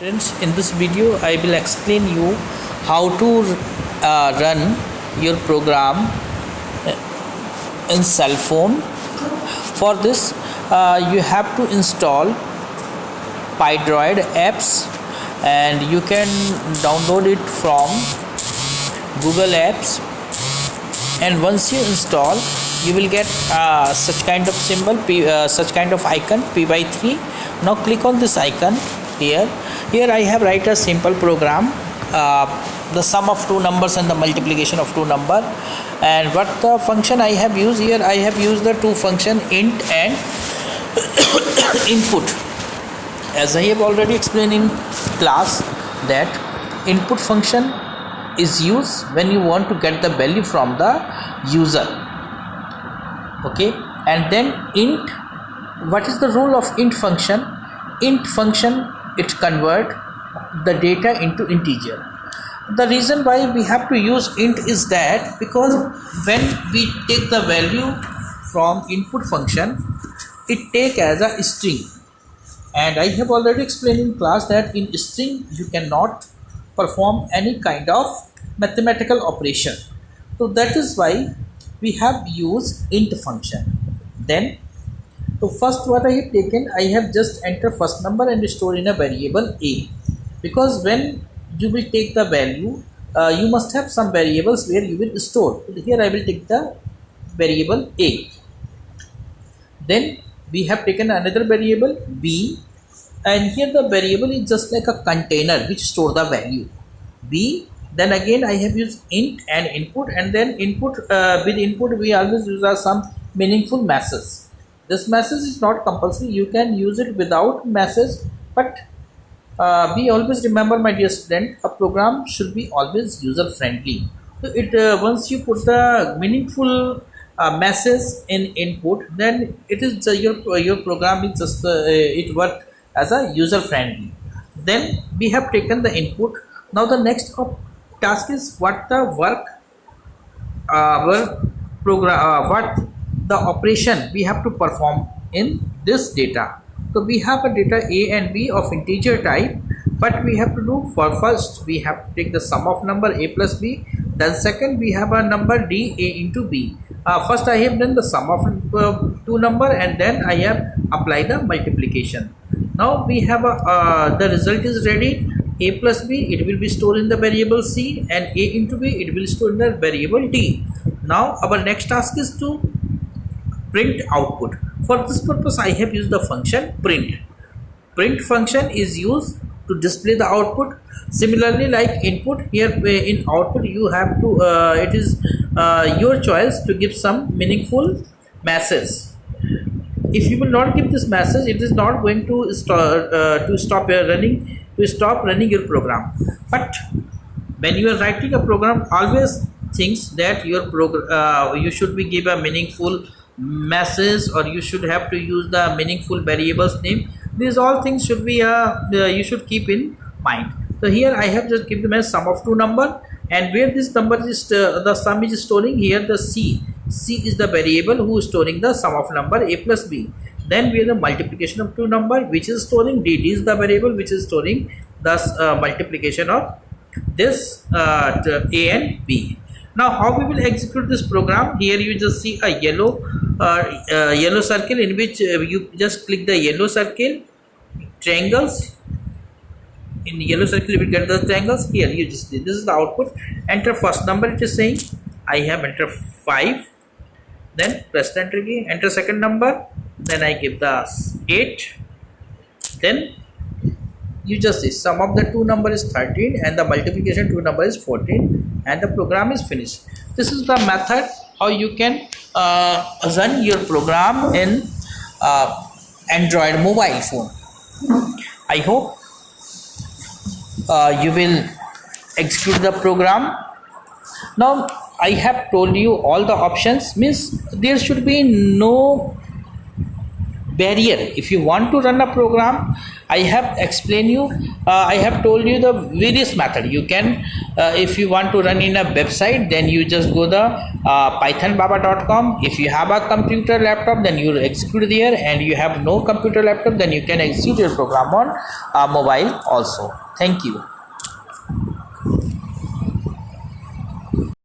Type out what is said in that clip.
Friends, in this video I will explain you how to run your program in cell phone. For this you have to install Pydroid apps and you can download it from Google Apps, and once you install you will get such kind of symbol, such kind of icon P by 3. Now click on this icon here. I have write a simple program, the sum of two numbers and the multiplication of two number. And what the function I have used here, I have used the two function int and input. As I have already explained in class that input function is used when you want to get the value from the user. Okay, and then int, what is the role of int function? Int function, it convert the data into integer. The reason why we have to use int is that because when we take the value from input function, it take as a string, and I have already explained in class that in string you cannot perform any kind of mathematical operation. So that is why we have used int function. Then so first what I have taken, I have just enter first number and store in a variable a, because when you will take the value you must have some variables where you will store. Here I will take the variable a. Then we have taken another variable b, and here the variable is just like a container which store the value b. Then again I have used int and input, and then input with input we always use some meaningful message. This message is not compulsory, you can use it without message, but we always remember, my dear student, a program should be always user friendly. So it once you put the meaningful message in input, then it is your program is just it work as a user friendly. Then we have taken the input. Now the next task is what the work program what the operation we have to perform in this data. So we have a data a and b of integer type, but we have to do, for first we have to take the sum of number a plus b. Then second we have a number d a into b. First I have done the sum of two number, and then I have applied the multiplication. Now we have the result is ready. A plus b, it will be stored in the variable c, and a into b, it will store in the variable d. Now our next task is to print output. For this purpose I have used the function print. Print function is used to display the output. Similarly, like input, here in output you have to it is your choice to give some meaningful message. If you will not give this message, it is not going to stop running your program. But when you are writing a program, always thinks that your program you should be give a meaningful message, or you should have to use the meaningful variables name. These all things should be you should keep in mind. So here I have just given the sum of two number, and where this number is the sum is storing, here the c is the variable who is storing the sum of number a plus b. Then we have the multiplication of two number which is storing d is the variable which is storing the multiplication of this a and b. Now how we will execute this program? Here you just see a yellow circle in which you just click the yellow circle, triangles. In yellow circle you will get the triangles. Here you just this is the output. Enter first number, it is saying I have entered 5. Then press the enter key, enter second number, then I give the 8. Then you just see sum of the two number is 13 and the multiplication two number is 14, and the program is finished. This is the method how you can run your program in Android mobile phone. I hope you will execute the program. Now I have told you all the options, means there should be no barrier. If you want to run a program, I have explained you, I have told you the various method. You can, if you want to run in a website, then you just go the pythonbaba.com. If you have a computer laptop, then you execute there, and you have no computer laptop, then you can execute your program on mobile also. Thank you.